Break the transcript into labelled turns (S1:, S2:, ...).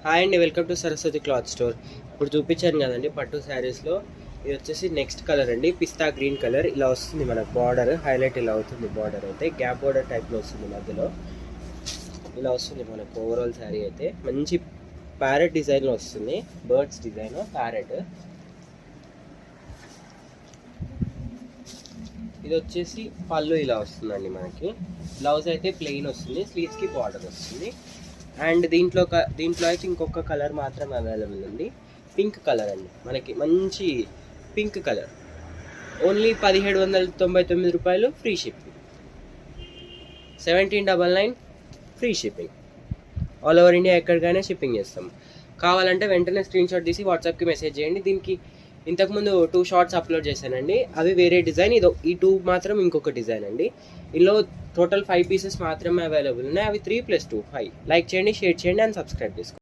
S1: Hi అండి, welcome to Saraswati cloth store. ఇప్పుడు చూపించాను కదండి పట్టు శారీస్లో. ఇది వచ్చేసి నెక్స్ట్ కలర్ అండి, పిస్తా గ్రీన్ కలర్. ఇలా వస్తుంది మనకు బార్డర్, హైలైట్ ఇలా అవుతుంది. బార్డర్ అయితే గ్యాప్ బార్డర్ టైప్లో వస్తుంది, మధ్యలో ఇలా వస్తుంది మనకు. ఓవరాల్ శారీ అయితే మంచి ప్యారెట్ డిజైన్లో వస్తుంది, బర్డ్స్ డిజైన్ ప్యారెట్. ఇది వచ్చేసి పళ్ళు ఇలా వస్తుందండి మనకి. బ్లౌజ్ అయితే ప్లెయిన్ వస్తుంది, స్లీవ్స్కి బార్డర్ వస్తుంది. అండ్ దీంట్లో అయితే ఇంకొక కలర్ మాత్రమే అవైలబుల్ ఉంది, పింక్ కలర్ అండి. మనకి మంచి పింక్ కలర్. ఓన్లీ 1799 రూపాయలు, free shipping. 1799 free shipping. All over India ఎక్కడికైనా షిప్పింగ్ చేస్తాం. కావాలంటే వెంటనే స్క్రీన్ షాట్ తీసి వాట్సాప్కి మెసేజ్ చేయండి. దీనికి ఇంతకుముందు 2 షార్ట్స్ అప్లోడ్ చేశానండి, అవి వేరే డిజైన్. ఈ 2 మాత్రం ఇంకొక డిజైన్ అండి. ఇందులో టోటల్ 5 పీసెస్ మాత్రమే అవైలబుల్ ఉన్నాయి. అవి 3+2 5. లైక్ చేయండి, షేర్ చేయండి అండ్ సబ్స్క్రైబ్ చేసుకోండి.